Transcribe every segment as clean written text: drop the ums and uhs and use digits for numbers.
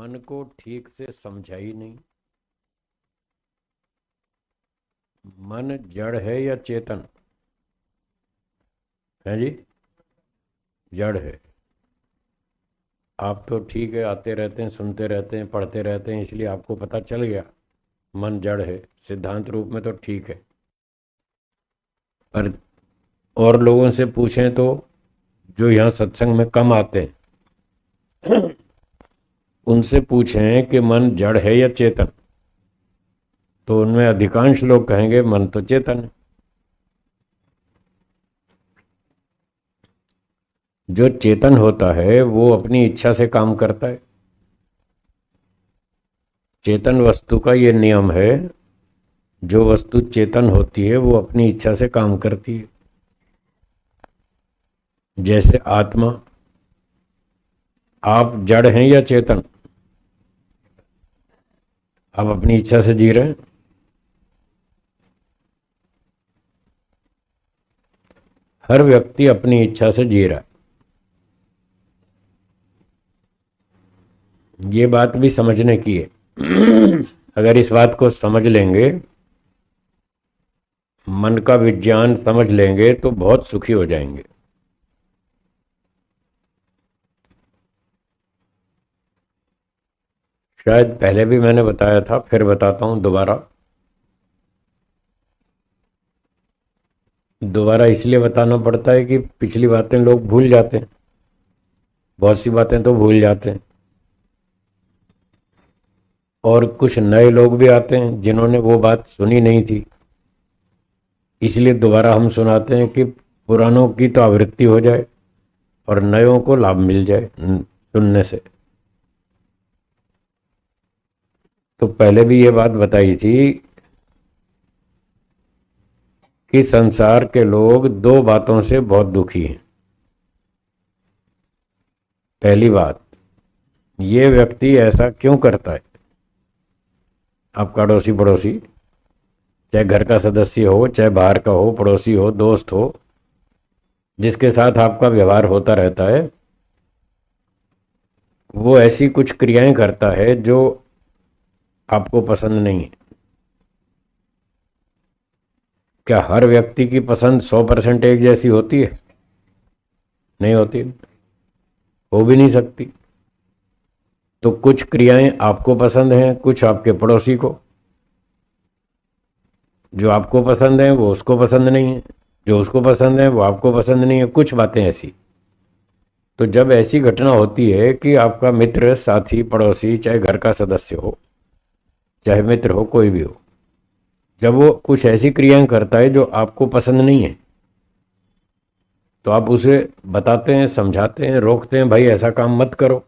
मन को ठीक से समझा ही नहीं। मन जड़ है या चेतन है जी? जड़ है। आप तो ठीक है, आते रहते हैं, सुनते रहते हैं, पढ़ते रहते हैं, इसलिए आपको पता चल गया मन जड़ है। सिद्धांत रूप में तो ठीक है, पर और लोगों से पूछें तो जो यहाँ सत्संग में कम आते हैं उनसे पूछें कि मन जड़ है या चेतन, तो उनमें अधिकांश लोग कहेंगे मन तो चेतन है। जो चेतन होता है वो अपनी इच्छा से काम करता है। चेतन वस्तु का ये नियम है, जो वस्तु चेतन होती है वो अपनी इच्छा से काम करती है। जैसे आत्मा, आप जड़ हैं या चेतन? आप अपनी इच्छा से जी रहे हैं। हर व्यक्ति अपनी इच्छा से जी रहा है। ये बात भी समझने की है। अगर इस बात को समझ लेंगे, मन का विज्ञान समझ लेंगे, तो बहुत सुखी हो जाएंगे। शायद पहले भी मैंने बताया था, फिर बताता हूं दोबारा। दोबारा इसलिए बताना पड़ता है कि पिछली बातें लोग भूल जाते हैं, बहुत सी बातें तो भूल जाते हैं। और कुछ नए लोग भी आते हैं जिन्होंने वो बात सुनी नहीं थी, इसलिए दोबारा हम सुनाते हैं कि पुरानों की तो आवृत्ति हो जाए और नयों को लाभ मिल जाए सुनने से। तो पहले भी ये बात बताई थी कि संसार के लोग दो बातों से बहुत दुखी हैं। पहली बात, ये व्यक्ति ऐसा क्यों करता है। आपका अड़ोसी पड़ोसी, चाहे घर का सदस्य हो, चाहे बाहर का हो, पड़ोसी हो, दोस्त हो, जिसके साथ आपका व्यवहार होता रहता है, वो ऐसी कुछ क्रियाएं करता है जो आपको पसंद नहीं है। क्या हर व्यक्ति की पसंद 100% एक जैसी होती है? नहीं होती, हो भी नहीं सकती। तो कुछ क्रियाएं आपको पसंद हैं, कुछ आपके पड़ोसी को। जो आपको पसंद है वो उसको पसंद नहीं है, जो उसको पसंद है वो आपको पसंद नहीं है, कुछ बातें ऐसी। तो जब ऐसी घटना होती है कि आपका मित्र, साथी, पड़ोसी, चाहे घर का सदस्य हो, चाहे मित्र हो, कोई भी हो, जब वो कुछ ऐसी क्रियाएं करता है जो आपको पसंद नहीं है, तो आप उसे बताते हैं, समझाते हैं, रोकते हैं, भाई ऐसा काम मत करो।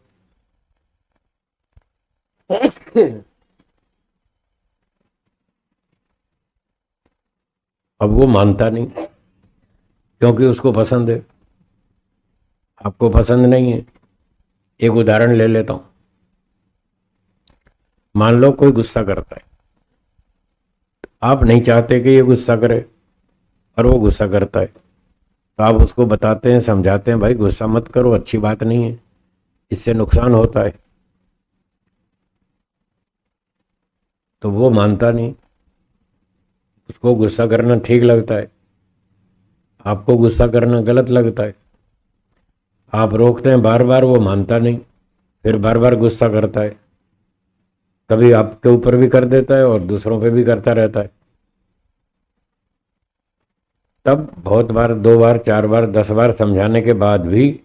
अब वो मानता नहीं, क्योंकि उसको पसंद है, आपको पसंद नहीं है। एक उदाहरण ले लेता हूं। मान लो कोई गुस्सा करता है, आप नहीं चाहते कि ये गुस्सा करे, और वो गुस्सा करता है, तो आप उसको बताते हैं, समझाते हैं, भाई गुस्सा मत करो, अच्छी बात नहीं है, इससे नुकसान होता है। तो वो मानता नहीं, उसको गुस्सा करना ठीक लगता है, आपको गुस्सा करना गलत लगता है। आप रोकते हैं बार बार, वो मानता नहीं, फिर बार बार गुस्सा करता है। कभी आपके ऊपर भी कर देता है और दूसरों पे भी करता रहता है। तब बहुत बार, 2 बार, 4 बार, 10 बार समझाने के बाद भी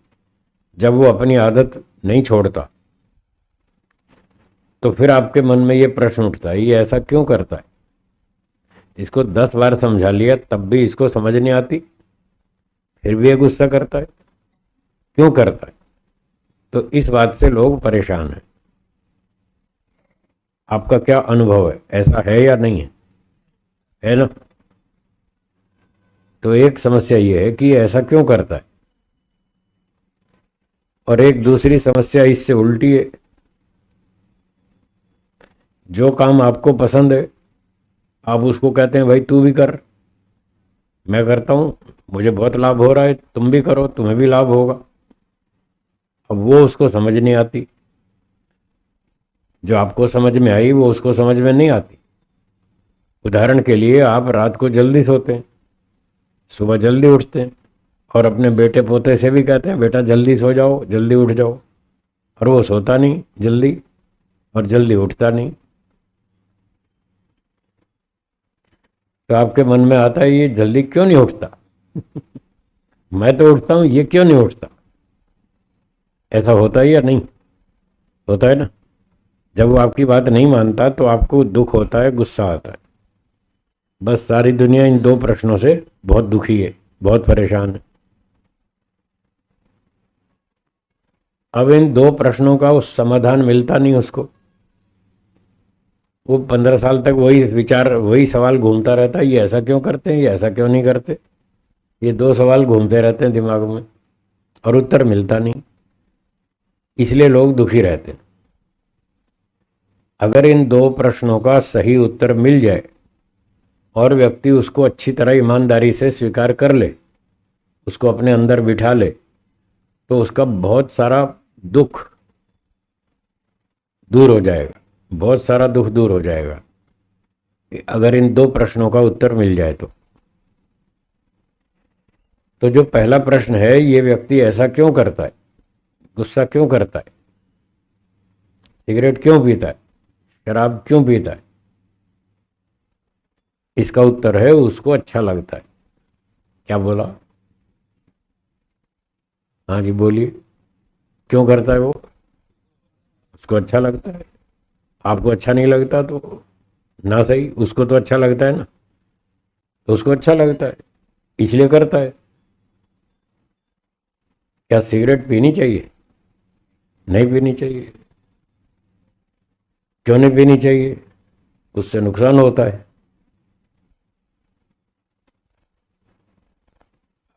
जब वो अपनी आदत नहीं छोड़ता, तो फिर आपके मन में ये प्रश्न उठता है, ये ऐसा क्यों करता है। इसको 10 बार समझा लिया तब भी इसको समझ नहीं आती, फिर भी ये गुस्सा करता है, क्यों करता है। तो इस बात से लोग परेशान हैं। आपका क्या अनुभव है, ऐसा है या नहीं है ना? तो एक समस्या ये है कि ये ऐसा क्यों करता है, और एक दूसरी समस्या इससे उल्टी है। जो काम आपको पसंद है, आप उसको कहते हैं भाई तू भी कर, मैं करता हूं, मुझे बहुत लाभ हो रहा है, तुम भी करो, तुम्हें भी लाभ होगा। अब वो उसको समझ नहीं आती। जो आपको समझ में आई वो उसको समझ में नहीं आती। उदाहरण के लिए, आप रात को जल्दी सोते हैं, सुबह जल्दी उठते हैं, और अपने बेटे पोते से भी कहते हैं बेटा जल्दी सो जाओ, जल्दी उठ जाओ, और वो सोता नहीं जल्दी और जल्दी उठता नहीं। तो आपके मन में आता है ये जल्दी क्यों नहीं उठता मैं तो उठता हूं, ये क्यों नहीं उठता। ऐसा होता है या नहीं होता है ना। जब वो आपकी बात नहीं मानता तो आपको दुख होता है, गुस्सा आता है। बस सारी दुनिया इन दो प्रश्नों से बहुत दुखी है, बहुत परेशान है। अब इन दो प्रश्नों का उस समाधान मिलता नहीं उसको। वो 15 साल तक वही विचार, वही सवाल घूमता रहता है, ये ऐसा क्यों करते हैं, ये ऐसा क्यों नहीं करते। ये दो सवाल घूमते रहते हैं दिमाग में और उत्तर मिलता नहीं, इसलिए लोग दुखी रहते हैं। अगर इन दो प्रश्नों का सही उत्तर मिल जाए और व्यक्ति उसको अच्छी तरह ईमानदारी से स्वीकार कर ले, उसको अपने अंदर बिठा ले, तो उसका बहुत सारा दुख दूर हो जाएगा, बहुत सारा दुख दूर हो जाएगा, अगर इन दो प्रश्नों का उत्तर मिल जाए तो जो पहला प्रश्न है, ये व्यक्ति ऐसा क्यों करता है, गुस्सा क्यों करता है, सिगरेट क्यों पीता है, शराब क्यों पीता है, इसका उत्तर है उसको अच्छा लगता है। क्या बोला? हाँ जी बोलिए। क्यों करता है वो? उसको अच्छा लगता है। आपको अच्छा नहीं लगता तो ना सही, उसको तो अच्छा लगता है ना, तो उसको अच्छा लगता है इसलिए करता है। क्या सिगरेट पीनी चाहिए? नहीं पीनी चाहिए। क्यों नहीं पीनी चाहिए? उससे नुकसान होता है।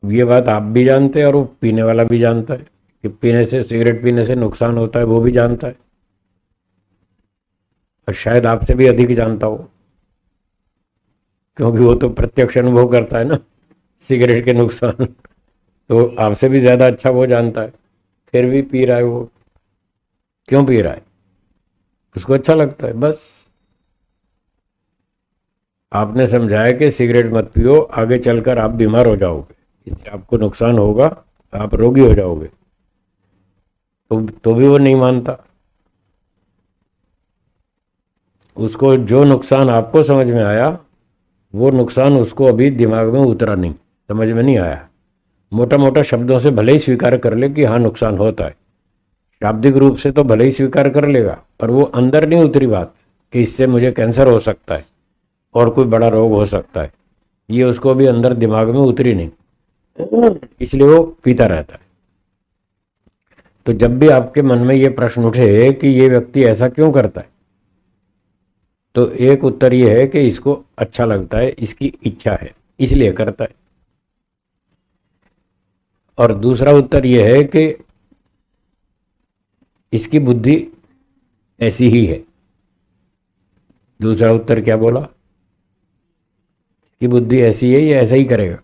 ये बात आप भी जानते हैं और वो पीने वाला भी जानता है कि पीने से, सिगरेट पीने से नुकसान होता है, वो भी जानता है, और शायद आपसे भी अधिक जानता हो, क्योंकि वो तो प्रत्यक्ष अनुभव करता है ना सिगरेट के नुकसान। तो आपसे भी ज्यादा अच्छा वो जानता है, फिर भी पी रहा है वो। क्यों पी रहा है? उसको अच्छा लगता है बस। आपने समझाया कि सिगरेट मत पियो, आगे चलकर आप बीमार हो जाओगे, इससे आपको नुकसान होगा, आप रोगी हो जाओगे, तो भी वो नहीं मानता। उसको जो नुकसान आपको समझ में आया, वो नुकसान उसको अभी दिमाग में उतरा नहीं, समझ में नहीं आया। मोटा मोटा शब्दों से भले ही स्वीकार कर ले कि हाँ नुकसान होता है, शाब्दिक रूप से तो भले ही स्वीकार कर लेगा, पर वो अंदर नहीं उतरी बात कि इससे मुझे कैंसर हो सकता है और कोई बड़ा रोग हो सकता है, ये उसको अभी अंदर दिमाग में उतरी नहीं, इसलिए वो पीता रहता है। तो जब भी आपके मन में ये प्रश्न उठे कि ये व्यक्ति ऐसा क्यों करता है, तो एक उत्तर ये है कि इसको अच्छा लगता है, इसकी इच्छा है, इसलिए करता है। और दूसरा उत्तर ये है कि इसकी बुद्धि ऐसी ही है। दूसरा उत्तर क्या बोला? इसकी बुद्धि ऐसी है, ये ऐसा ही करेगा।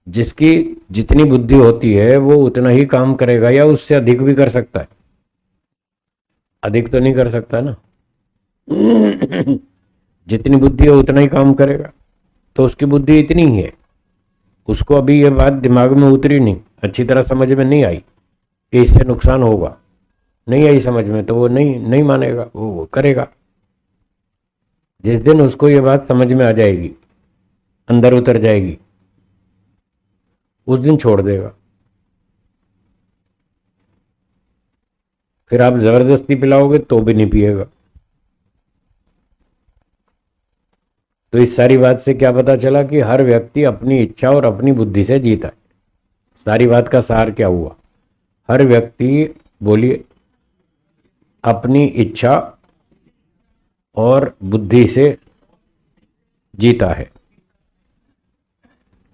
जिसकी जितनी बुद्धि होती है वो उतना ही काम करेगा, या उससे अधिक भी कर सकता है। अधिक तो नहीं कर सकता ना जितनी बुद्धि है उतना ही काम करेगा, तो उसकी बुद्धि इतनी ही है। उसको अभी ये बात दिमाग में उतरी नहीं, अच्छी तरह समझ में नहीं आई कि इससे नुकसान होगा, नहीं आई समझ में, तो वो नहीं नहीं मानेगा, वो करेगा। जिस दिन उसको ये बात समझ में आ जाएगी, अंदर उतर जाएगी, उस दिन छोड़ देगा। फिर आप जबरदस्ती पिलाओगे तो भी नहीं पिएगा। तो इस सारी बात से क्या पता चला कि हर व्यक्ति अपनी इच्छा और अपनी बुद्धि से जीता है। सारी बात का सार क्या हुआ? हर व्यक्ति, बोलिए, अपनी इच्छा और बुद्धि से जीता है।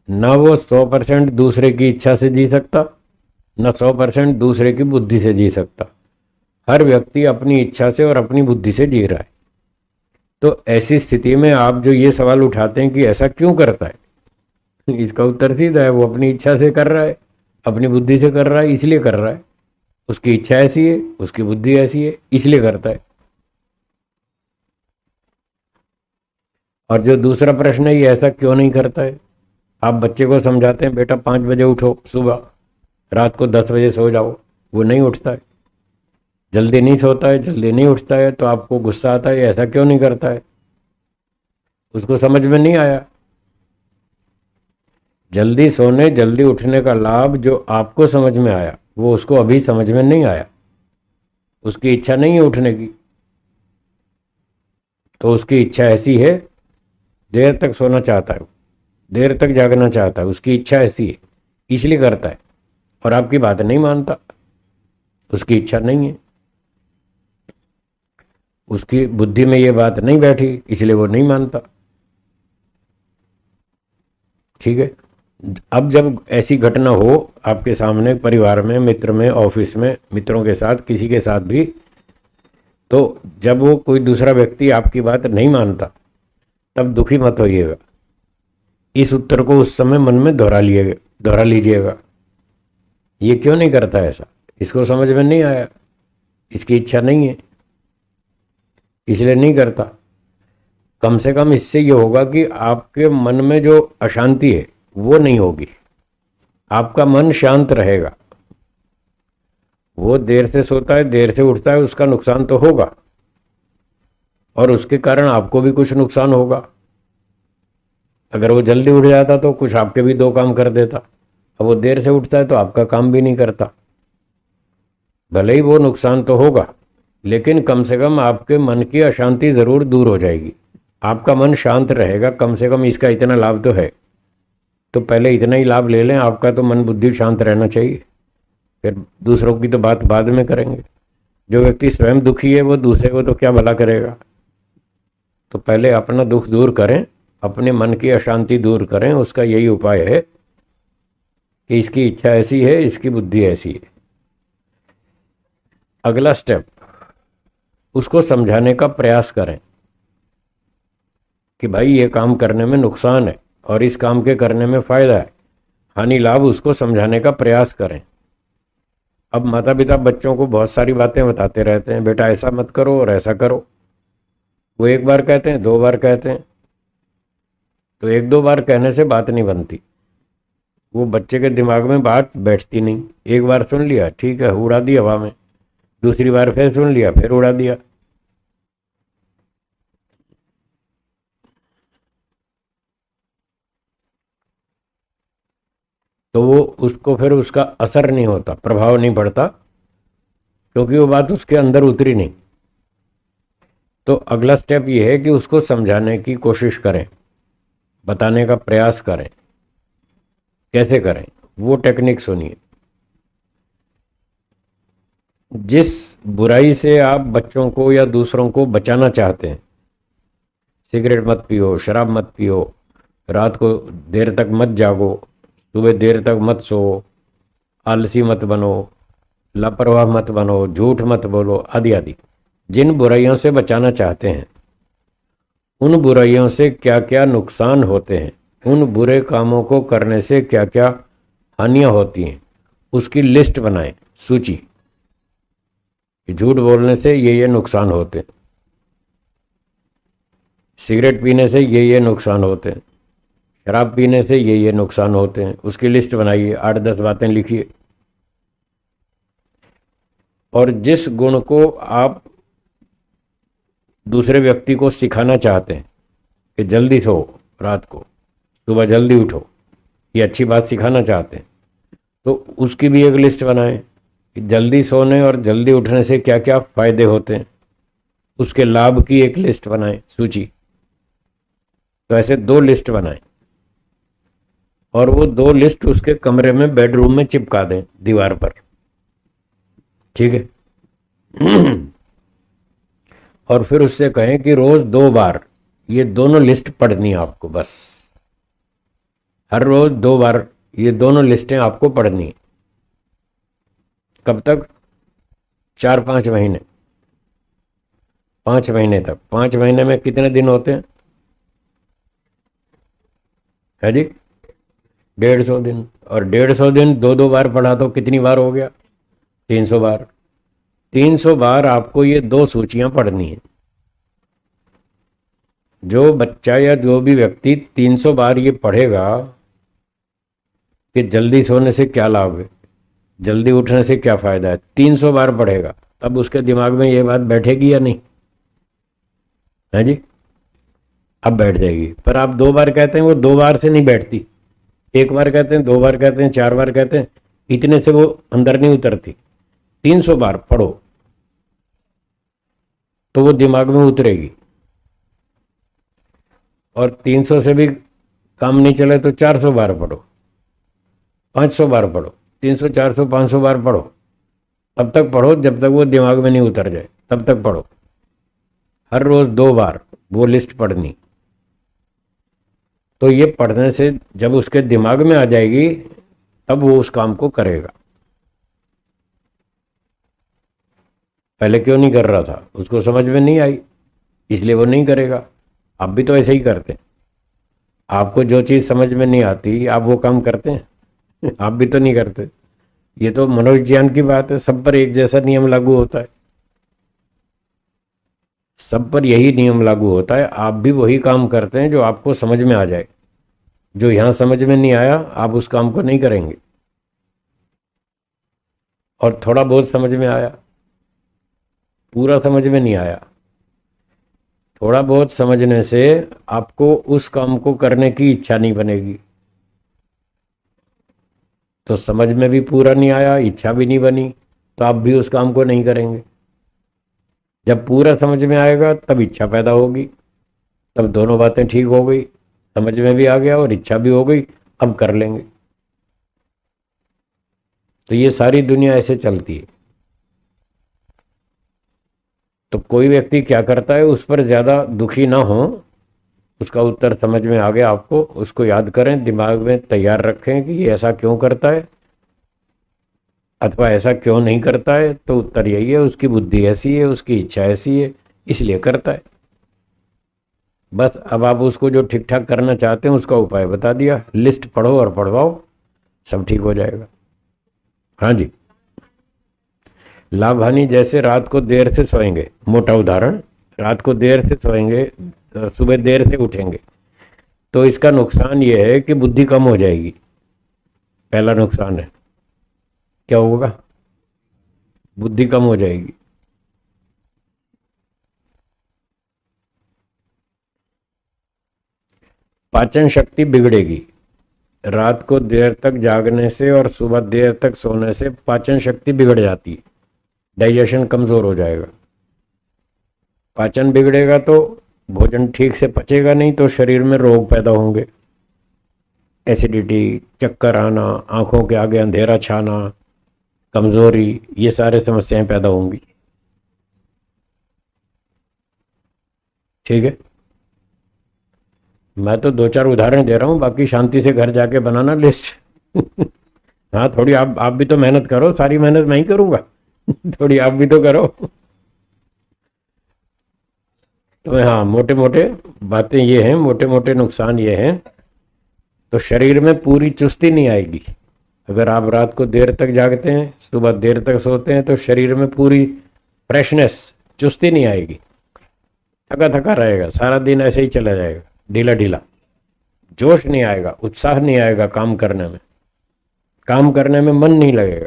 ना वो 100% दूसरे की इच्छा से जी सकता, न 100% दूसरे की बुद्धि से जी सकता। हर व्यक्ति अपनी इच्छा से और अपनी बुद्धि से जी रहा है। तो ऐसी स्थिति में आप जो ये सवाल उठाते हैं कि ऐसा क्यों करता है, इसका उत्तर सीधा है, वो अपनी इच्छा से कर रहा है, अपनी बुद्धि से कर रहा है, इसलिए कर रहा है। उसकी इच्छा ऐसी है, उसकी बुद्धि ऐसी है, इसलिए करता है। और जो दूसरा प्रश्न है, ये ऐसा क्यों नहीं करता है? आप बच्चे को समझाते हैं बेटा 5 बजे उठो सुबह, रात को 10 बजे सो जाओ, वो नहीं उठता है, जल्दी नहीं सोता है, जल्दी नहीं उठता है, तो आपको गुस्सा आता है ऐसा क्यों नहीं करता है? उसको समझ में नहीं आया। जल्दी सोने जल्दी उठने का लाभ जो आपको समझ में आया वो उसको अभी समझ में नहीं आया। उसकी इच्छा नहीं है उठने की, तो उसकी इच्छा ऐसी है, देर तक सोना चाहता है, देर तक जागना चाहता है, उसकी इच्छा ऐसी है, इसलिए करता है। और आपकी बात नहीं मानता, उसकी इच्छा नहीं है, उसकी बुद्धि में ये बात नहीं बैठी, इसलिए वो नहीं मानता। ठीक है। अब जब ऐसी घटना हो आपके सामने, परिवार में, मित्र में, ऑफिस में, मित्रों के साथ, किसी के साथ भी, तो जब वो कोई दूसरा व्यक्ति आपकी बात नहीं मानता, तब दुखी मत होइएगा। इस उत्तर को उस समय मन में दोहरा लीजिएगा। ये क्यों नहीं करता ऐसा? इसको समझ में नहीं आया, इसकी इच्छा नहीं है, इसलिए नहीं करता। कम से कम इससे ये होगा कि आपके मन में जो अशांति है वो नहीं होगी, आपका मन शांत रहेगा। वो देर से सोता है, देर से उठता है, उसका नुकसान तो होगा, और उसके कारण आपको भी कुछ नुकसान होगा। अगर वो जल्दी उठ जाता तो कुछ आपके भी 2 काम कर देता। अब वो देर से उठता है तो आपका काम भी नहीं करता। भले ही वो नुकसान तो होगा, लेकिन कम से कम आपके मन की अशांति जरूर दूर हो जाएगी, आपका मन शांत रहेगा। कम से कम इसका इतना लाभ तो है, तो पहले इतना ही लाभ ले लें। आपका तो मन बुद्धि शांत रहना चाहिए, फिर दूसरों की तो बात बाद में करेंगे। जो व्यक्ति स्वयं दुखी है वो दूसरे को तो क्या भला करेगा? तो पहले अपना दुख दूर करें, अपने मन की अशांति दूर करें। उसका यही उपाय है कि इसकी इच्छा ऐसी है, इसकी बुद्धि ऐसी है। अगला स्टेप, उसको समझाने का प्रयास करें कि भाई ये काम करने में नुकसान है और इस काम के करने में फायदा है, हानि लाभ उसको समझाने का प्रयास करें। अब माता पिता बच्चों को बहुत सारी बातें बताते रहते हैं, बेटा ऐसा मत करो और ऐसा करो। वो एक बार कहते हैं, 2 बार कहते हैं, तो 1-2 बार कहने से बात नहीं बनती। वो बच्चे के दिमाग में बात बैठती नहीं। एक बार सुन लिया, ठीक है, उड़ा दी हवा में। दूसरी बार फिर सुन लिया, फिर उड़ा दिया। तो वो उसको फिर उसका असर नहीं होता, प्रभाव नहीं पड़ता, क्योंकि वो बात उसके अंदर उतरी नहीं। तो अगला स्टेप ये है कि उसको समझाने की कोशिश करें, बताने का प्रयास करें। कैसे करें वो टेक्निक सुनिए। जिस बुराई से आप बच्चों को या दूसरों को बचाना चाहते हैं, सिगरेट मत पियो, शराब मत पियो, रात को देर तक मत जागो, सुबह देर तक मत सो, आलसी मत बनो, लापरवाह मत बनो, झूठ मत बोलो, आदि आदि, जिन बुराइयों से बचाना चाहते हैं, उन बुराइयों से क्या क्या नुकसान होते हैं, उन बुरे कामों को करने से क्या क्या हानियां होती हैं, उसकी लिस्ट बनाएं, सूची कि झूठ बोलने से ये नुकसान होते हैं, सिगरेट पीने से ये नुकसान होते हैं, शराब पीने से ये नुकसान होते हैं। उसकी लिस्ट बनाइए, 8-10 बातें लिखिए। और जिस गुण को आप दूसरे व्यक्ति को सिखाना चाहते हैं कि जल्दी सो, रात को सुबह जल्दी उठो, ये अच्छी बात सिखाना चाहते हैं, तो उसकी भी एक लिस्ट बनाएं कि जल्दी सोने और जल्दी उठने से क्या क्या फायदे होते हैं, उसके लाभ की एक लिस्ट बनाएं, सूची। तो ऐसे 2 लिस्ट बनाएं और वो 2 लिस्ट उसके कमरे में, बेडरूम में चिपका दें दीवार पर। ठीक है। और फिर उससे कहें कि रोज 2 बार ये दोनों लिस्ट पढ़नी है आपको, बस हर रोज 2 बार ये दोनों लिस्टें आपको पढ़नी है। कब तक? 4-5 महीने, 5 महीने तक। 5 महीने में कितने दिन होते हैं? है जी, 150 दिन। और 150 दिन 2-2 बार पढ़ा तो कितनी बार हो गया? 300 बार। 300 बार आपको ये 2 सूचियां पढ़नी है। जो बच्चा या जो भी व्यक्ति 300 बार ये पढ़ेगा कि जल्दी सोने से क्या लाभ है, जल्दी उठने से क्या फायदा है, 300 बार पढ़ेगा, तब उसके दिमाग में ये बात बैठेगी या नहीं? है जी? अब बैठ जाएगी। पर आप 2 बार कहते हैं, वो 2 बार से नहीं बैठती। 1 बार कहते हैं, 2 बार कहते हैं, 4 बार कहते हैं, इतने से वो अंदर नहीं उतरती। 300 बार पढ़ो तो वो दिमाग में उतरेगी। और 300 से भी काम नहीं चले तो 400 बार पढ़ो, 500 बार पढ़ो, 300, 400, 500 बार पढ़ो। तब तक पढ़ो जब तक वो दिमाग में नहीं उतर जाए, तब तक पढ़ो। हर रोज 2 बार वो लिस्ट पढ़नी। तो ये पढ़ने से जब उसके दिमाग में आ जाएगी तब वो उस काम को करेगा। पहले क्यों नहीं कर रहा था? उसको समझ में नहीं आई, इसलिए वो नहीं करेगा। आप भी तो ऐसे ही करते हैं। आपको जो चीज़ समझ में नहीं आती आप वो काम करते हैं। आप भी तो नहीं करते। ये तो मनोविज्ञान की बात है, सब पर एक जैसा नियम लागू होता है। सब पर यही नियम लागू होता है। आप भी वही काम करते हैं जो आपको समझ में आ जाए। जो यहां समझ में नहीं आया आप उस काम को नहीं करेंगे। और थोड़ा बहुत समझ में आया, पूरा समझ में नहीं आया। थोड़ा बहुत समझने से आपको उस काम को करने की इच्छा नहीं बनेगी। तो समझ में भी पूरा नहीं आया, इच्छा भी नहीं बनी, तो आप भी उस काम को नहीं करेंगे। जब पूरा समझ में आएगा तब इच्छा पैदा होगी, तब दोनों बातें ठीक हो गई, समझ में भी आ गया और इच्छा भी हो गई, अब कर लेंगे। तो ये सारी दुनिया ऐसे चलती है। तो कोई व्यक्ति क्या करता है, उस पर ज़्यादा दुखी ना हो। उसका उत्तर समझ में आ गया आपको, उसको याद करें, दिमाग में तैयार रखें कि ये ऐसा क्यों करता है अथवा ऐसा क्यों नहीं करता है। तो उत्तर यही है, उसकी बुद्धि ऐसी है, उसकी इच्छा ऐसी है, इसलिए करता है। बस अब आप उसको जो ठीक ठाक करना चाहते हैं उसका उपाय बता दिया। लिस्ट पढ़ो और पढ़वाओ, सब ठीक हो जाएगा। हाँ जी। लाभ हानि, जैसे रात को देर से सोएंगे, मोटा उदाहरण, रात को देर से सोएंगे, सुबह देर से उठेंगे, तो इसका नुकसान यह है कि बुद्धि कम हो जाएगी। पहला नुकसान है, क्या होगा? बुद्धि कम हो जाएगी। पाचन शक्ति बिगड़ेगी। रात को देर तक जागने से और सुबह देर तक सोने से पाचन शक्ति बिगड़ जाती है, डाइजेशन कमजोर हो जाएगा। पाचन बिगड़ेगा तो भोजन ठीक से पचेगा नहीं, तो शरीर में रोग पैदा होंगे, एसिडिटी, चक्कर आना, आंखों के आगे अंधेरा छाना, कमजोरी, ये सारे समस्याएं पैदा होंगी। ठीक है, मैं तो 2-4 उदाहरण दे रहा हूं, बाकी शांति से घर जाके बनाना लिस्ट। हाँ, थोड़ी आप भी तो मेहनत करो, सारी मेहनत मैं ही करूंगा। थोड़ी आप भी तो करो। तो हाँ, मोटे मोटे बातें ये हैं, मोटे मोटे नुकसान ये हैं। तो शरीर में पूरी चुस्ती नहीं आएगी। अगर आप रात को देर तक जागते हैं, सुबह देर तक सोते हैं, तो शरीर में पूरी फ्रेशनेस, चुस्ती नहीं आएगी। थका थका रहेगा, सारा दिन ऐसे ही चला जाएगा, ढीला ढीला। जोश नहीं आएगा, उत्साह नहीं आएगा काम करने में, काम करने में मन नहीं लगेगा।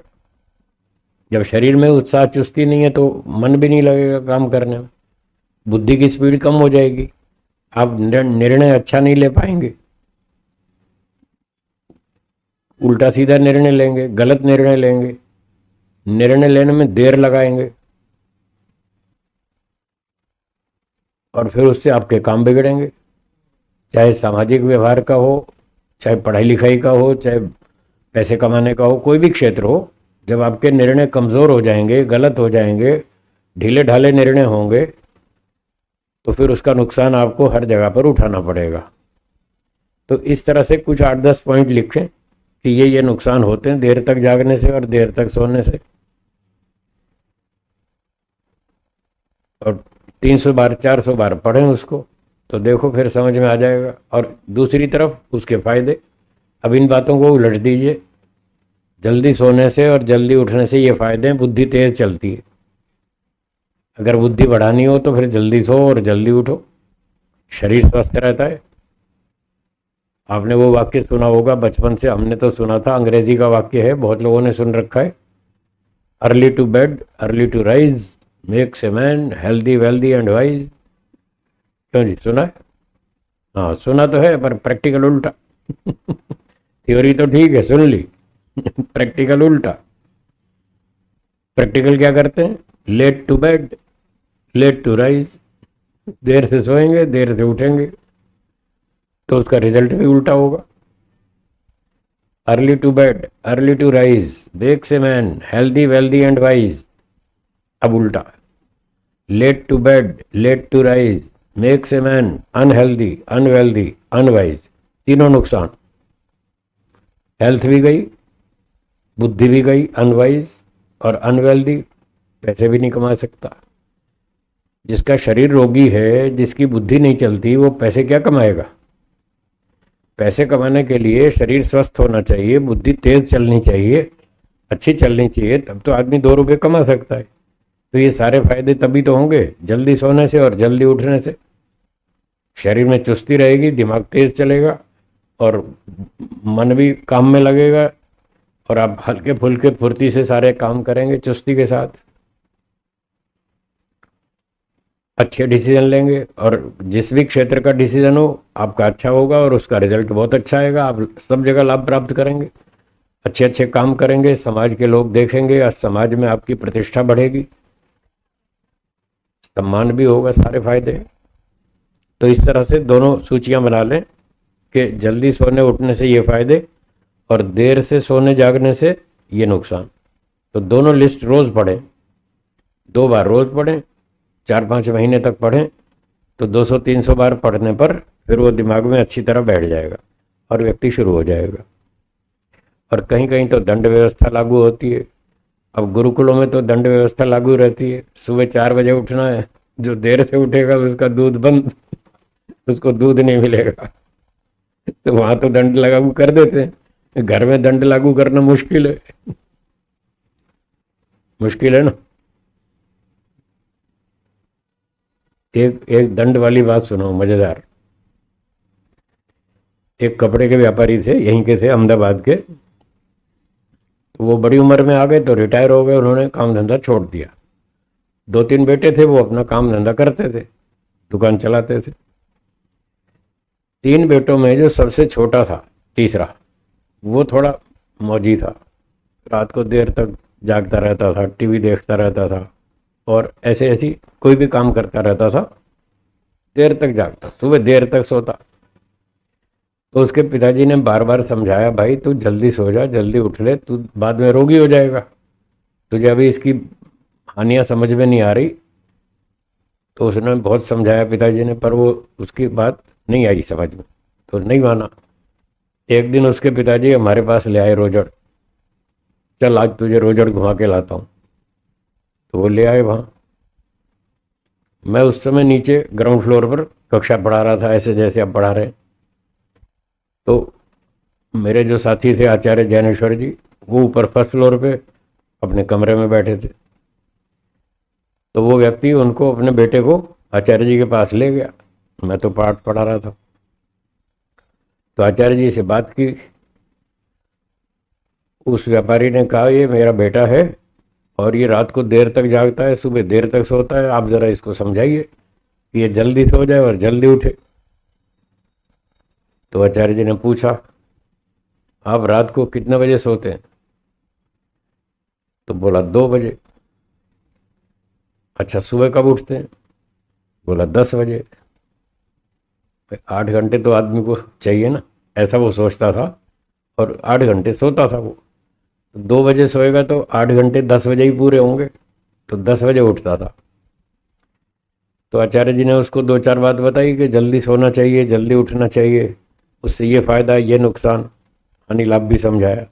जब शरीर में उत्साह, चुस्ती नहीं है तो मन भी नहीं लगेगा काम करने में। बुद्धि की स्पीड कम हो जाएगी, आप निर्णय अच्छा नहीं ले पाएंगे, उल्टा सीधा निर्णय लेंगे, गलत निर्णय लेंगे, निर्णय लेने में देर लगाएंगे, और फिर उससे आपके काम बिगड़ेंगे। चाहे सामाजिक व्यवहार का हो, चाहे पढ़ाई लिखाई का हो, चाहे पैसे कमाने का हो, कोई भी क्षेत्र हो, जब आपके निर्णय कमज़ोर हो जाएंगे, गलत हो जाएंगे, ढीले ढाले निर्णय होंगे, तो फिर उसका नुकसान आपको हर जगह पर उठाना पड़ेगा। तो इस तरह से कुछ 8-10 पॉइंट लिखें कि ये नुकसान होते हैं देर तक जागने से और देर तक सोने से। और 300 बार 400 बार पढ़ें उसको, तो देखो फिर समझ में आ जाएगा। और दूसरी तरफ उसके फायदे, अब इन बातों को उलट दीजिए। जल्दी सोने से और जल्दी उठने से ये फायदे हैं, बुद्धि तेज चलती है। अगर बुद्धि बढ़ानी हो तो फिर जल्दी सो और जल्दी उठो, शरीर स्वस्थ रहता है। आपने वो वाक्य सुना होगा बचपन से, हमने तो सुना था, अंग्रेजी का वाक्य है, बहुत लोगों ने सुन रखा है। Early to bed early to rise makes a man healthy wealthy and wise. क्यों जी, सुना है? हाँ सुना तो है, पर प्रैक्टिकल उल्टा। थ्योरी तो ठीक है, सुन ली। प्रैक्टिकल उल्टा। प्रैक्टिकल क्या करते हैं? Late to bed late to rise, देर से सोएंगे देर से उठेंगे, तो उसका रिजल्ट भी उल्टा होगा। Early to bed early to rise makes a man healthy wealthy and wise. अब उल्टा, late to bed late to rise makes a man unhealthy unwealthy unwise. तीनों नुकसान, हेल्थ भी गई, बुद्धि भी गई, अनवाइज और अनवेल्दी, पैसे भी नहीं कमा सकता। जिसका शरीर रोगी है, जिसकी बुद्धि नहीं चलती, वो पैसे क्या कमाएगा? पैसे कमाने के लिए शरीर स्वस्थ होना चाहिए, बुद्धि तेज चलनी चाहिए, अच्छी चलनी चाहिए, तब तो आदमी 2 रुपये कमा सकता है। तो ये सारे फायदे तभी तो होंगे, जल्दी सोने से और जल्दी उठने से। शरीर में चुस्ती रहेगी, दिमाग तेज चलेगा और मन भी काम में लगेगा, और आप हल्के फुल्के फुर्ती से सारे काम करेंगे चुस्ती के साथ, अच्छे डिसीजन लेंगे। और जिस भी क्षेत्र का डिसीजन हो आपका अच्छा होगा और उसका रिजल्ट बहुत अच्छा आएगा, आप सब जगह लाभ प्राप्त करेंगे, अच्छे अच्छे काम करेंगे, समाज के लोग देखेंगे और समाज में आपकी प्रतिष्ठा बढ़ेगी, सम्मान भी होगा, सारे फायदे। तो इस तरह से दोनों सूचियां बना लें कि जल्दी सोने उठने से ये फायदे और देर से सोने जागने से ये नुकसान। तो दोनों लिस्ट रोज पढ़ें, 2 बार रोज पढ़ें, 4-5 महीने तक पढ़ें, तो 200-300 बार पढ़ने पर फिर वो दिमाग में अच्छी तरह बैठ जाएगा और व्यक्ति शुरू हो जाएगा। और कहीं कहीं तो दंड व्यवस्था लागू होती है। अब गुरुकुलों में तो दंड व्यवस्था लागू रहती है, सुबह 4 बजे उठना है, जो देर से उठेगा उसका दूध बंद, उसको दूध नहीं मिलेगा। तो वहां तो दंड लागू कर देते हैं, घर में दंड लागू करना मुश्किल है, मुश्किल है ना। एक एक दंड वाली बात सुनो, मजेदार। एक कपड़े के व्यापारी थे, यहीं के थे, अहमदाबाद के। तो वो बड़ी उम्र में आ गए तो रिटायर हो गए, उन्होंने काम धंधा छोड़ दिया। 2-3 बेटे थे, वो अपना काम धंधा करते थे, दुकान चलाते थे। 3 बेटों में जो सबसे छोटा था, तीसरा, वो थोड़ा मौजी था, रात को देर तक जागता रहता था, टीवी देखता रहता था और ऐसे ऐसी कोई भी काम करता रहता था, देर तक जागता, सुबह देर तक सोता। तो उसके पिताजी ने बार बार समझाया, भाई तू जल्दी सो जा, जल्दी उठ ले, तू बाद में रोगी हो जाएगा, तुझे अभी इसकी हानियां समझ में नहीं आ रही। तो उसने बहुत समझाया पिताजी ने, पर वो उसकी बात नहीं आई समझ में, तो नहीं माना। एक दिन उसके पिताजी हमारे पास ले आए रोजड़, चल आज तुझे रोजड़ घुमा के लाता हूँ। तो वो ले आए वहाँ। मैं उस समय नीचे ग्राउंड फ्लोर पर कक्षा पढ़ा रहा था, ऐसे जैसे आप पढ़ा रहे हैं। तो मेरे जो साथी थे आचार्य ज्ञानेश्वर जी, वो ऊपर फर्स्ट फ्लोर पे अपने कमरे में बैठे थे। तो वो व्यक्ति उनको, अपने बेटे को आचार्य जी के पास ले गया, मैं तो पाठ पढ़ा रहा था। तो आचार्य जी से बात की। उस व्यापारी ने कहा, ये मेरा बेटा है और ये रात को देर तक जागता है, सुबह देर तक सोता है, आप ज़रा इसको समझाइए कि ये जल्दी सो जाए और जल्दी उठे। तो आचार्य जी ने पूछा, आप रात को कितने बजे सोते हैं? तो बोला 2 बजे। अच्छा, सुबह कब उठते हैं? बोला 10 बजे। 8 घंटे तो आदमी को चाहिए ना, ऐसा वो सोचता था, और 8 घंटे सोता था वो। तो 2 बजे सोएगा तो 8 घंटे 10 बजे ही पूरे होंगे, तो 10 बजे उठता था। तो आचार्य जी ने उसको 2-4 बात बताई कि जल्दी सोना चाहिए, जल्दी उठना चाहिए, उससे ये फायदा ये नुकसान, हानि लाभ भी समझाया।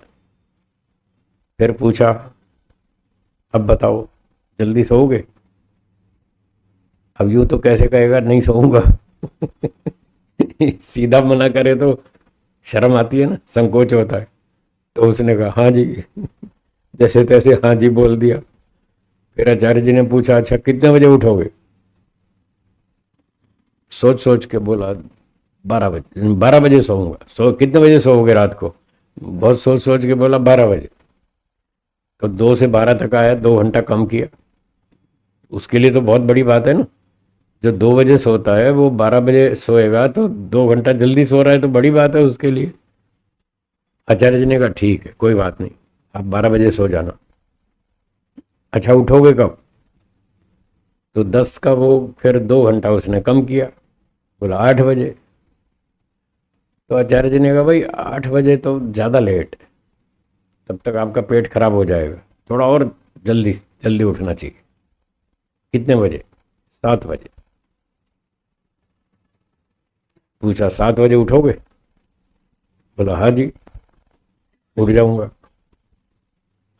फिर पूछा, अब बताओ जल्दी सोओगे? अब यूं तो कैसे कहेगा नहीं सोऊंगा। सीधा मना करे तो शर्म आती है ना, संकोच होता है। तो उसने कहा हाँ जी, जैसे तैसे हाँ जी बोल दिया। फिर आचार्य जी ने पूछा अच्छा कितने बजे उठोगे? सोच सोच के बोला 12 बजे, 12 बजे सोऊंगा। कितने बजे सोओगे रात को? बहुत सोच सोच के बोला 12 बजे। तो 2 से 12 तक आया, 2 घंटा कम किया। उसके लिए तो बहुत बड़ी बात है ना। जो 2 बजे सोता है वो 12 बजे सोएगा, तो 2 घंटा जल्दी सो रहा है, तो बड़ी बात है उसके लिए। आचार्य जी ने कहा ठीक है कोई बात नहीं, आप 12 बजे सो जाना। अच्छा उठोगे कब? तो 10 का वो फिर 2 घंटा उसने कम किया, बोला 8 बजे। तो आचार्य जी ने कहा भाई 8 बजे तो ज़्यादा लेट है, तब तक आपका पेट खराब हो जाएगा, थोड़ा और जल्दी जल्दी उठना चाहिए। कितने बजे? 7 बजे। पूछा 7 बजे उठोगे? बोला हाँ जी उठ जाऊंगा।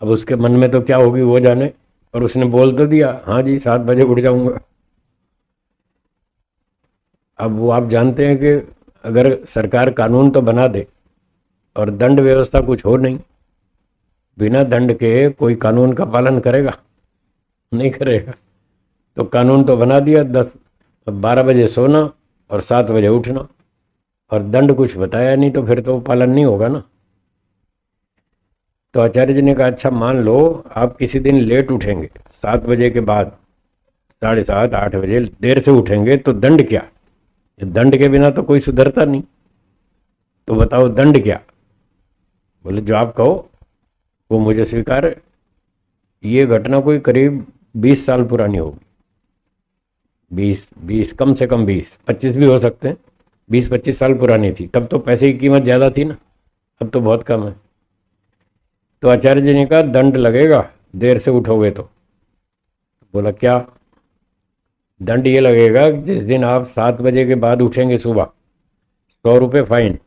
अब उसके मन में तो क्या होगी वो जाने, और उसने बोल तो दिया हाँ जी 7 बजे उठ जाऊंगा। अब वो आप जानते हैं कि अगर सरकार कानून तो बना दे और दंड व्यवस्था कुछ हो नहीं, बिना दंड के कोई कानून का पालन करेगा? नहीं करेगा। तो कानून तो बना दिया 12 बजे सोना और 7 बजे उठना, और दंड कुछ बताया नहीं, तो फिर तो पालन नहीं होगा ना। तो आचार्य जी ने कहा अच्छा मान लो आप किसी दिन लेट उठेंगे, 7 बजे के बाद, 7:30 8 बजे देर से उठेंगे, तो दंड क्या? दंड के बिना तो कोई सुधरता नहीं। तो बताओ दंड क्या? बोले जो आप कहो वो मुझे स्वीकार है। ये घटना कोई करीब 20 साल पुरानी होगी। 20 कम से कम 20 25 भी हो सकते हैं। 20 25 साल पुरानी थी, तब तो पैसे की कीमत ज़्यादा थी ना, अब तो बहुत कम है। तो आचार्य जी ने कहा दंड लगेगा देर से उठोगे तो। बोला क्या? दंड ये लगेगा जिस दिन आप 7 बजे के बाद उठेंगे सुबह, 100 रुपये फाइन।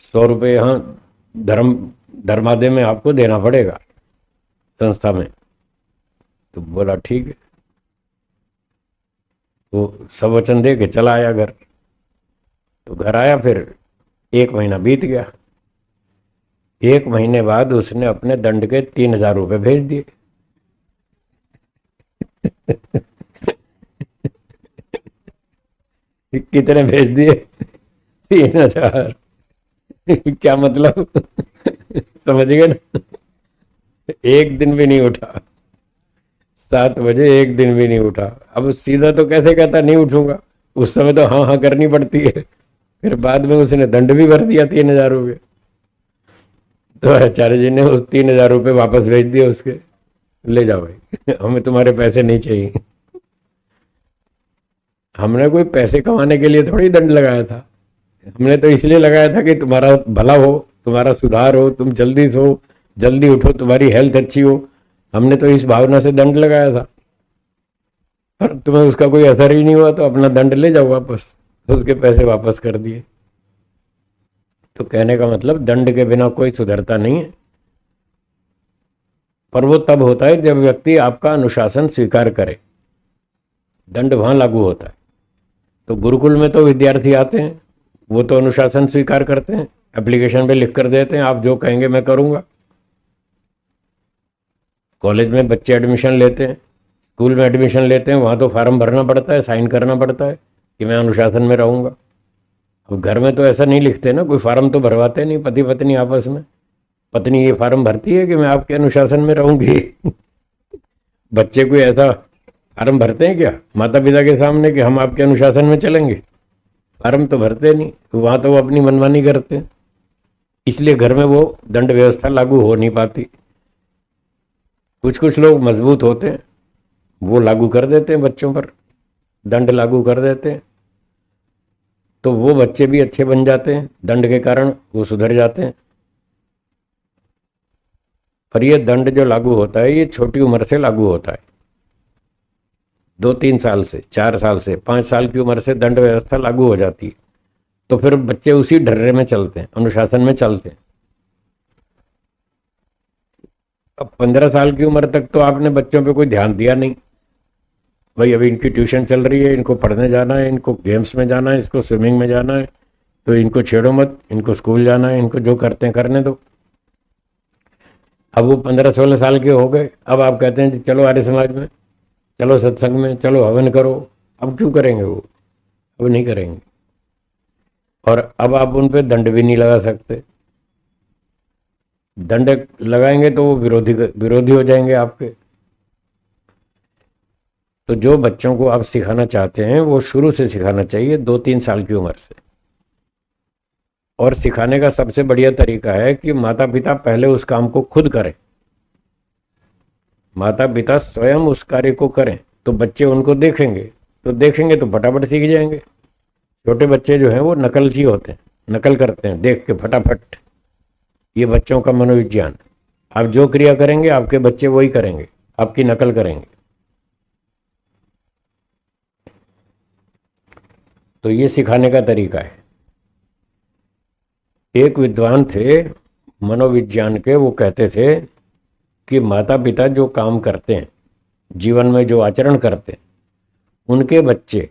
100 रुपये यहाँ धर्मादय में आपको देना पड़ेगा, संस्था में। तो बोला ठीक है। तो सब वचन दे के चला आया घर। तो घर आया, फिर 1 महीना बीत गया। 1 महीने बाद उसने अपने दंड के 3,000 रुपये भेज दिए। कितने भेज दिए? 3,000। क्या मतलब? समझ गए ना? एक दिन भी नहीं उठा, 7 बजे एक दिन भी नहीं उठा। अब सीधा तो कैसे कहता नहीं उठूंगा, उस समय तो हाँ हाँ करनी पड़ती है। फिर बाद में उसने दंड भी भर दिया 3,000 रुपये। तो आचार्य जी ने उस 3,000 रुपये वापस भेज दिए उसके, ले जाओ भाई, हमें तुम्हारे पैसे नहीं चाहिए। हमने कोई पैसे कमाने के लिए थोड़ी दंड लगाया था, हमने तो इसलिए लगाया था कि तुम्हारा भला हो, तुम्हारा सुधार हो, तुम जल्दी सो, जल्दी उठो, तुम्हारी हेल्थ अच्छी हो। हमने तो इस भावना से दंड लगाया था। और तुम्हें उसका कोई असर ही नहीं हुआ, तो अपना दंड ले जाओ वापस। तो उसके पैसे वापस कर दिए। तो कहने का मतलब दंड के बिना कोई सुधरता नहीं है, पर वो तब होता है जब व्यक्ति आपका अनुशासन स्वीकार करे। दंड वहां लागू होता है। तो गुरुकुल में तो विद्यार्थी आते हैं, वो तो अनुशासन स्वीकार करते हैं, एप्लीकेशन पे लिख कर देते हैं आप जो कहेंगे मैं करूंगा। कॉलेज में बच्चे एडमिशन लेते हैं, स्कूल में एडमिशन लेते हैं, वहाँ तो फार्म भरना पड़ता है, साइन करना पड़ता है कि मैं अनुशासन में रहूँगा। अब घर में तो ऐसा नहीं लिखते ना, कोई फार्म तो भरवाते नहीं पति पत्नी आपस में। पत्नी ये फार्म भरती है कि मैं आपके अनुशासन में रहूंगी। बच्चे कोई ऐसा फार्म भरते हैं क्या माता पिता के सामने कि हम आपके अनुशासन में चलेंगे? फार्म तो भरते नहीं, तो वहाँ तो वो अपनी मनमानी करते हैं। इसलिए घर में वो दंड व्यवस्था लागू हो नहीं पाती। कुछ कुछ लोग मजबूत होते हैं, वो लागू कर देते हैं बच्चों पर, दंड लागू कर देते हैं, तो वो बच्चे भी अच्छे बन जाते हैं, दंड के कारण वो सुधर जाते हैं। पर ये दंड जो लागू होता है ये छोटी उम्र से लागू होता है। 2 3 साल से, 4 साल से, 5 साल की उम्र से दंड व्यवस्था लागू हो जाती है। तो फिर बच्चे उसी ढर्रे में चलते हैं, अनुशासन में चलते हैं। अब 15 साल की उम्र तक तो आपने बच्चों पे कोई ध्यान दिया नहीं, भाई अभी इनकी ट्यूशन चल रही है, इनको पढ़ने जाना है, इनको गेम्स में जाना है, इसको स्विमिंग में जाना है, तो इनको छेड़ो मत, इनको स्कूल जाना है, इनको जो करते हैं करने दो। अब वो 15-16 साल के हो गए, अब आप कहते हैं चलो आर्य समाज में, चलो सत्संग में, चलो हवन करो। अब क्यों करेंगे वो? अब नहीं करेंगे। और अब आप उन पे दंड भी नहीं लगा सकते। दंड लगाएंगे तो वो विरोधी विरोधी हो जाएंगे आपके। तो जो बच्चों को आप सिखाना चाहते हैं वो शुरू से सिखाना चाहिए, 2-3 साल की उम्र से। और सिखाने का सबसे बढ़िया तरीका है कि माता पिता पहले उस काम को खुद करें। माता पिता स्वयं उस कार्य को करें तो बच्चे उनको देखेंगे, तो देखेंगे तो फटाफट सीख जाएंगे। छोटे बच्चे जो हैं वो नकलची होते हैं, नकल करते हैं देख के फटाफट। ये बच्चों का मनोविज्ञान। आप जो क्रिया करेंगे आपके बच्चे वही करेंगे, आपकी नकल करेंगे। तो ये सिखाने का तरीका है। एक विद्वान थे मनोविज्ञान के, वो कहते थे कि माता पिता जो काम करते हैं, जीवन में जो आचरण करते हैं, उनके बच्चे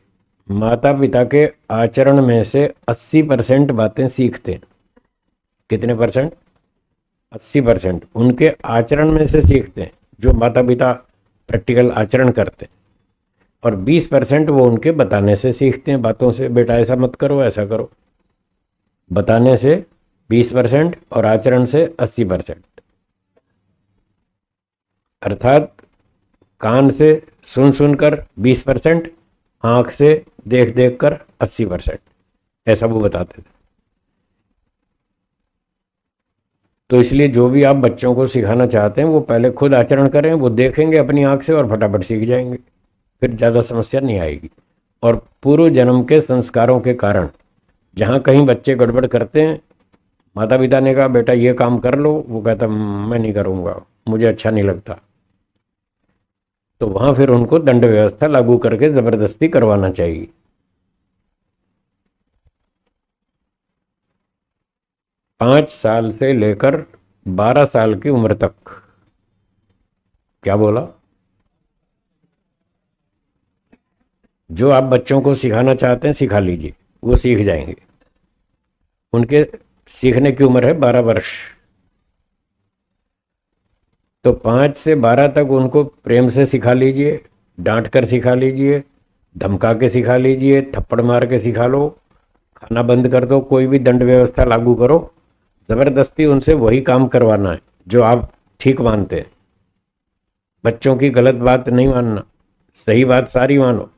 माता पिता के आचरण में से 80% बातें सीखते हैं। कितने परसेंट? 80% उनके आचरण में से सीखते हैं, जो माता पिता प्रैक्टिकल आचरण करते हैं। और 20% वो उनके बताने से सीखते हैं, बातों से, बेटा ऐसा मत करो, ऐसा करो। बताने से 20% और आचरण से 80%। अर्थात कान से सुन सुनकर 20%, आंख से देख देख कर 80%, ऐसा वो बताते थे। तो इसलिए जो भी आप बच्चों को सिखाना चाहते हैं वो पहले खुद आचरण करें, वो देखेंगे अपनी आंख से और फटाफट सीख जाएंगे, फिर ज़्यादा समस्या नहीं आएगी। और पूर्व जन्म के संस्कारों के कारण जहाँ कहीं बच्चे गड़बड़ करते हैं, माता पिता ने कहा बेटा ये काम कर लो, वो कहता मैं नहीं करूँगा, मुझे अच्छा नहीं लगता, तो वहाँ फिर उनको दंड व्यवस्था लागू करके ज़बरदस्ती करवाना चाहिए। पाँच साल से लेकर 12 साल की उम्र तक। क्या बोला? जो आप बच्चों को सिखाना चाहते हैं सिखा लीजिए, वो सीख जाएंगे। उनके सीखने की उम्र है 12 वर्ष। तो 5 से 12 तक उनको प्रेम से सिखा लीजिए, डांट कर सिखा लीजिए, धमका के सिखा लीजिए, थप्पड़ मार के सिखा लो, खाना बंद कर दो, कोई भी दंड व्यवस्था लागू करो। ज़बरदस्ती उनसे वही काम करवाना है जो आप ठीक मानते हैं। बच्चों की गलत बात नहीं मानना, सही बात सारी मानो,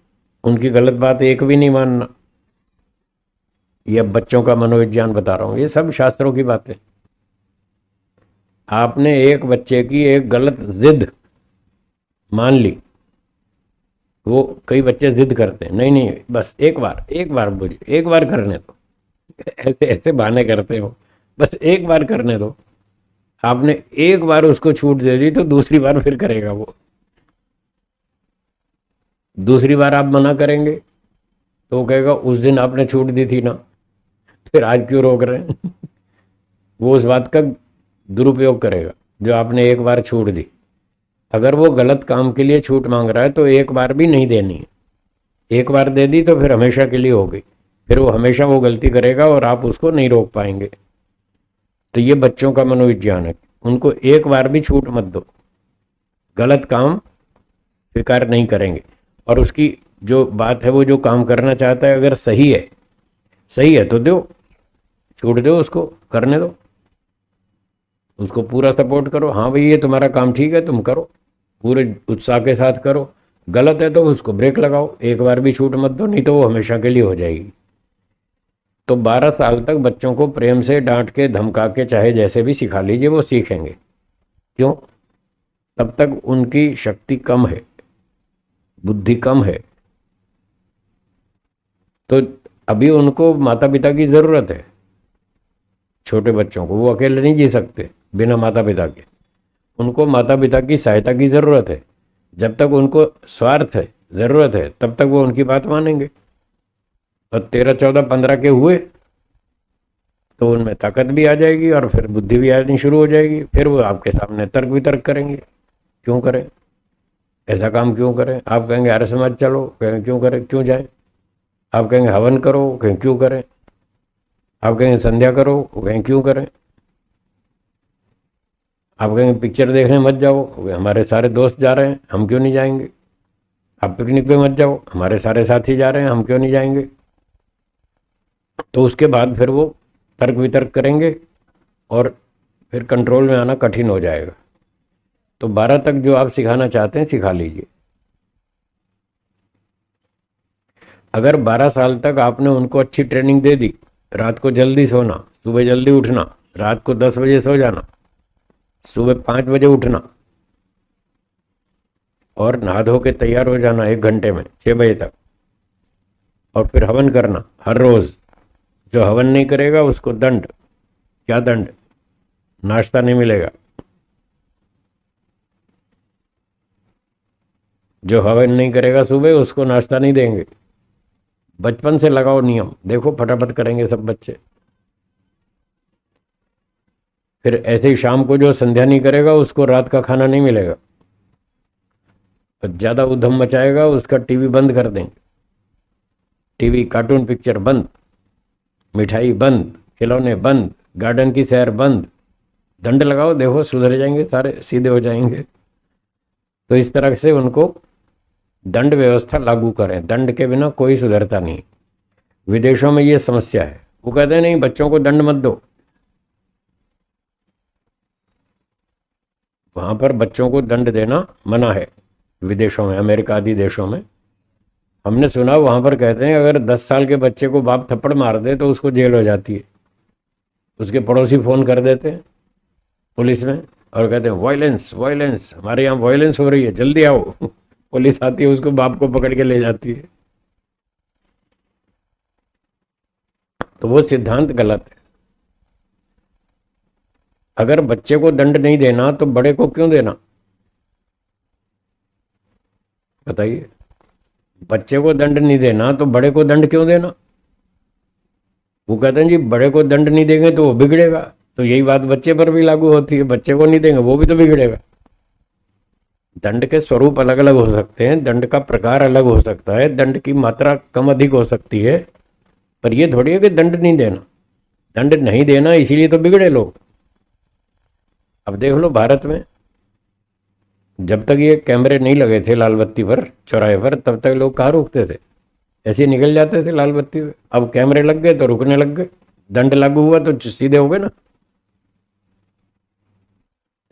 उनकी गलत बात एक भी नहीं मानना। ये अब बच्चों का मनोविज्ञान बता रहा हूँ, ये सब शास्त्रों की बातें। आपने एक बच्चे की एक गलत जिद मान ली, वो कई बच्चे जिद करते हैं, नहीं नहीं बस एक बार मुझे एक बार करने दो, ऐसे ऐसे बहाने करते हो, बस एक बार करने दो। आपने एक बार उसको छूट दे दी तो दूसरी बार फिर करेगा वो। दूसरी बार आप मना करेंगे तो वो कहेगा उस दिन आपने छूट दी थी ना, फिर आज क्यों रोक रहे हैं? वो उस बात का दुरुपयोग करेगा जो आपने एक बार छूट दी। अगर वो गलत काम के लिए छूट मांग रहा है तो एक बार भी नहीं देनी है। एक बार दे दी तो फिर हमेशा के लिए हो गई, फिर वो हमेशा वो गलती करेगा और आप उसको नहीं रोक पाएंगे। तो ये बच्चों का मनोविज्ञान है, उनको एक बार भी छूट मत दो, गलत काम स्वीकार नहीं करेंगे। और उसकी जो बात है, वो जो काम करना चाहता है अगर सही है, सही है तो दो, छूट दो, उसको करने दो, उसको पूरा सपोर्ट करो। हाँ भाई ये तुम्हारा काम ठीक है, तुम करो, पूरे उत्साह के साथ करो। गलत है तो उसको ब्रेक लगाओ, एक बार भी छूट मत दो, नहीं तो वो हमेशा के लिए हो जाएगी। तो 12 साल तक बच्चों को प्रेम से डांट के धमका के चाहे जैसे भी सिखा लीजिए, वो सीखेंगे। क्यों? तब तक उनकी शक्ति कम है, बुद्धि कम है। तो अभी उनको माता पिता की जरूरत है। छोटे बच्चों को, वो अकेले नहीं जी सकते बिना माता पिता के, उनको माता पिता की सहायता की जरूरत है। जब तक उनको स्वार्थ है, जरूरत है, तब तक वो उनकी बात मानेंगे। और 13, 14, 15 के हुए तो उनमें ताकत भी आ जाएगी और फिर बुद्धि भी आनी शुरू हो जाएगी। फिर वो आपके सामने तर्क वितर्क करेंगे, क्यों करें ऐसा काम, क्यों करें। आप कहेंगे आर्य समाज चलो, कहेंगे क्यों करें, क्यों जाए। आप कहेंगे हवन करो, कहें क्यों करें। आप कहेंगे संध्या करो, कहें क्यों करें। आप कहेंगे पिक्चर देखने मत जाओ, वे हमारे सारे दोस्त जा रहे हैं, हम क्यों नहीं जाएंगे। आप पिकनिक पे मत जाओ, हमारे सारे साथी जा रहे हैं, हम क्यों नहीं जाएंगे। तो उसके बाद फिर वो तर्क वितर्क करेंगे और फिर कंट्रोल में आना कठिन हो जाएगा। तो 12 तक जो आप सिखाना चाहते हैं सिखा लीजिए। अगर 12 साल तक आपने उनको अच्छी ट्रेनिंग दे दी, रात को जल्दी सोना, सुबह जल्दी उठना, रात को 10 बजे सो जाना, सुबह 5 बजे उठना और नहा धो के तैयार हो जाना 1 घंटे में 6 बजे तक, और फिर हवन करना हर रोज। जो हवन नहीं करेगा उसको दंड। क्या दंड? नाश्ता नहीं मिलेगा। जो हवन नहीं करेगा सुबह उसको नाश्ता नहीं देंगे। बचपन से लगाओ नियम, देखो फटाफट करेंगे सब बच्चे। फिर ऐसे ही शाम को जो संध्या नहीं करेगा उसको रात का खाना नहीं मिलेगा। और ज्यादा उधम मचाएगा उसका टीवी बंद कर देंगे। टीवी, कार्टून पिक्चर बंद, मिठाई बंद, खिलौने बंद, गार्डन की सैर बंद। दंड लगाओ, देखो सुधर जाएंगे, सारे सीधे हो जाएंगे। तो इस तरह से उनको दंड व्यवस्था लागू करें। दंड के बिना कोई सुधरता नहीं। विदेशों में ये समस्या है, वो कहते हैं नहीं बच्चों को दंड मत दो। वहां पर बच्चों को दंड देना मना है, विदेशों में, अमेरिका आदि देशों में। हमने सुना वहां पर कहते हैं अगर 10 साल के बच्चे को बाप थप्पड़ मार दे तो उसको जेल हो जाती है। उसके पड़ोसी फोन कर देते हैं पुलिस में और कहते हैं वायलेंस वायलेंस, हमारे यहाँ वायलेंस हो रही है, जल्दी आओ। पुलिस आती है, उसको बाप को पकड़ के ले जाती है। तो वो सिद्धांत गलत है। अगर बच्चे को दंड नहीं देना तो बड़े को क्यों देना, बताइए। बच्चे को दंड नहीं देना तो बड़े को दंड क्यों देना। वो कहते हैं जी बड़े को दंड नहीं देंगे तो वो बिगड़ेगा। तो यही बात बच्चे पर भी लागू होती है, बच्चे को नहीं देंगे वो भी तो बिगड़ेगा। दंड के स्वरूप अलग अलग हो सकते हैं, दंड का प्रकार अलग हो सकता है, दंड की मात्रा कम अधिक हो सकती है, पर यह थोड़ी है कि दंड नहीं देना। दंड नहीं देना इसीलिए तो बिगड़े लोग। अब देख लो भारत में जब तक ये कैमरे नहीं लगे थे लाल बत्ती पर चौराहे पर, तब तक लोग कहाँ रुकते थे, ऐसे ही निकल जाते थे लाल बत्ती पे। अब कैमरे लग गए तो रुकने लग गए, दंड लागू हुआ तो सीधे हो गए ना।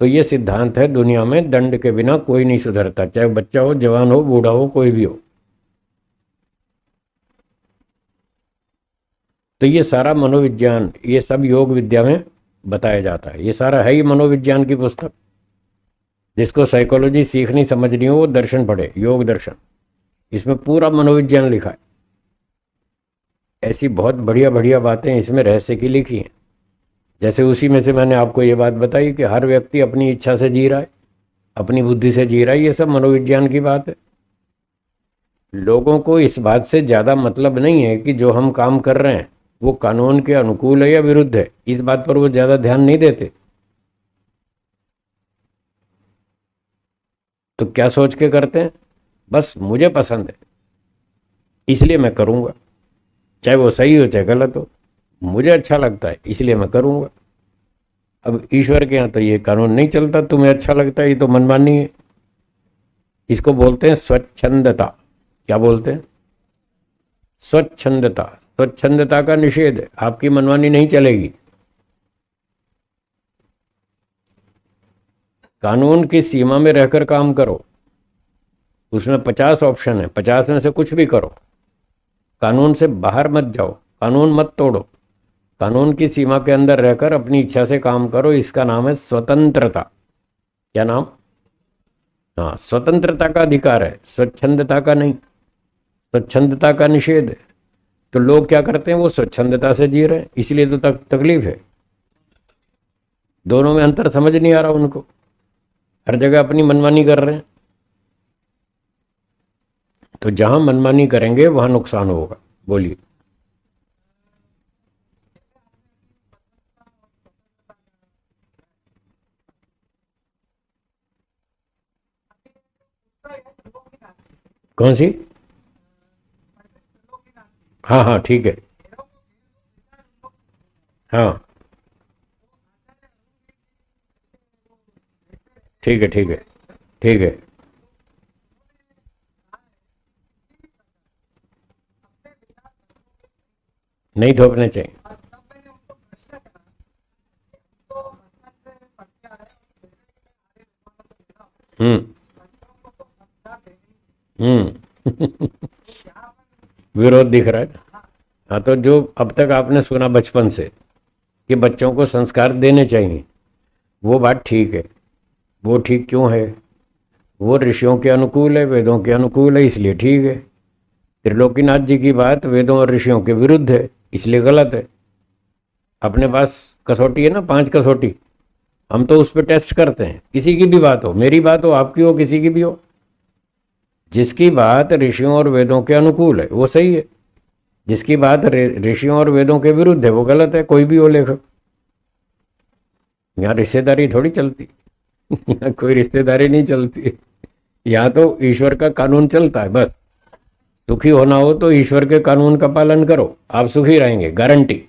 तो ये सिद्धांत है दुनिया में, दंड के बिना कोई नहीं सुधरता, चाहे बच्चा हो, जवान हो, बूढ़ा हो, कोई भी हो। तो ये सारा मनोविज्ञान, ये सब योग विद्या में बताया जाता है। ये सारा है ही मनोविज्ञान की पुस्तक। जिसको साइकोलॉजी सीखनी समझनी हो वो दर्शन पढ़े, योग दर्शन, इसमें पूरा मनोविज्ञान लिखा है। ऐसी बहुत बढ़िया बढ़िया बातें इसमें रहस्य की लिखी हैं। जैसे उसी में से मैंने आपको ये बात बताई कि हर व्यक्ति अपनी इच्छा से जी रहा है, अपनी बुद्धि से जी रहा है, ये सब मनोविज्ञान की बात है। लोगों को इस बात से ज्यादा मतलब नहीं है कि जो हम काम कर रहे हैं वो कानून के अनुकूल है या विरुद्ध है, इस बात पर वो ज्यादा ध्यान नहीं देते। तो क्या सोच के करते हैं, बस मुझे पसंद है इसलिए मैं करूंगा, चाहे वो सही हो चाहे गलत हो, मुझे अच्छा लगता है इसलिए मैं करूंगा। अब ईश्वर के यहाँ तो ये कानून नहीं चलता, तुम्हें अच्छा लगता है ये तो मनमानी है। इसको बोलते हैं स्वच्छंदता। क्या बोलते हैं? स्वच्छंदता। स्वच्छंदता का निषेध है, आपकी मनमानी नहीं चलेगी। कानून की सीमा में रहकर काम करो। उसमें 50 ऑप्शन है, 50 में से कुछ भी करो। कानून से बाहर मत जाओ, कानून मत तोड़ो, कानून की सीमा के अंदर रहकर अपनी इच्छा से काम करो। इसका नाम है स्वतंत्रता। क्या नाम? हाँ, स्वतंत्रता का अधिकार है, स्वच्छंदता का नहीं। स्वच्छंदता का निषेध है। तो लोग क्या करते हैं, वो स्वच्छंदता से जी रहे हैं, इसलिए तो तकलीफ है। दोनों में अंतर समझ नहीं आ रहा उनको, हर जगह अपनी मनमानी कर रहे हैं। तो जहां मनमानी करेंगे वहां नुकसान होगा। बोलिए। कौन सी? हाँ हाँ ठीक है। हाँ ठीक है, ठीक है, ठीक है। नहीं थोपने चाहिए। हम्म। हम्म। विरोध दिख रहा है। हाँ, तो जो अब तक आपने सुना बचपन से कि बच्चों को संस्कार देने चाहिए, वो बात ठीक है। वो ठीक क्यों है? वो ऋषियों के अनुकूल है, वेदों के अनुकूल है, इसलिए ठीक है। त्रिलोकीनाथ जी की बात वेदों और ऋषियों के विरुद्ध है, इसलिए गलत है। अपने पास कसौटी है ना, 5 कसौटी, हम तो उस पर टेस्ट करते हैं। किसी की भी बात हो, मेरी बात हो, आपकी हो, किसी की भी हो, जिसकी बात ऋषियों और वेदों के अनुकूल है वो सही है, जिसकी बात ऋषियों और वेदों के विरुद्ध है वो गलत है, कोई भी हो लेखक। यहाँ रिश्तेदारी थोड़ी चलती। यहाँ कोई रिश्तेदारी नहीं चलती। यहाँ तो ईश्वर का कानून चलता है बस। सुखी होना हो तो ईश्वर के कानून का पालन करो, आप सुखी रहेंगे, गारंटी।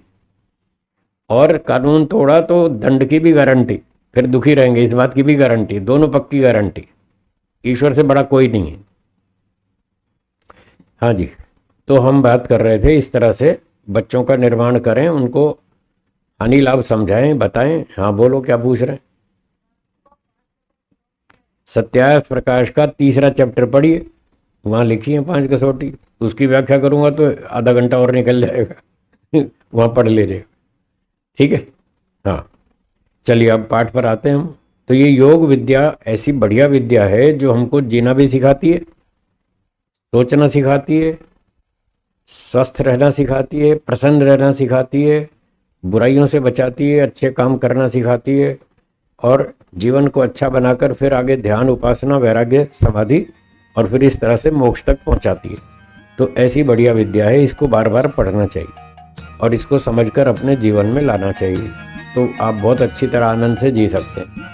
और कानून तोड़ा तो दंड की भी गारंटी, फिर दुखी रहेंगे, इस बात की भी गारंटी, दोनों पक्की गारंटी। ईश्वर से बड़ा कोई नहीं है। हाँ जी। तो हम बात कर रहे थे इस तरह से बच्चों का निर्माण करें, उनको हानि लाभ समझाएं, बताएं। हाँ बोलो, क्या पूछ रहे हैं? सत्याग्रह प्रकाश का 3रा चैप्टर पढ़िए, वहाँ लिखी है 5 कसौटी। उसकी व्याख्या करूंगा तो आधा घंटा और निकल जाएगा। वहाँ पढ़ लीजिएगा, ठीक है। हाँ, चलिए अब पाठ पर आते हैं हम। तो ये योग विद्या ऐसी बढ़िया विद्या है जो हमको जीना भी सिखाती है, सोचना सिखाती है, स्वस्थ रहना सिखाती है, प्रसन्न रहना सिखाती है, बुराइयों से बचाती है, अच्छे काम करना सिखाती है, और जीवन को अच्छा बनाकर फिर आगे ध्यान, उपासना, वैराग्य, समाधि और फिर इस तरह से मोक्ष तक पहुंचाती है। तो ऐसी बढ़िया विद्या है, इसको बार बार पढ़ना चाहिए और इसको समझकर अपने जीवन में लाना चाहिए, तो आप बहुत अच्छी तरह आनंद से जी सकते हैं।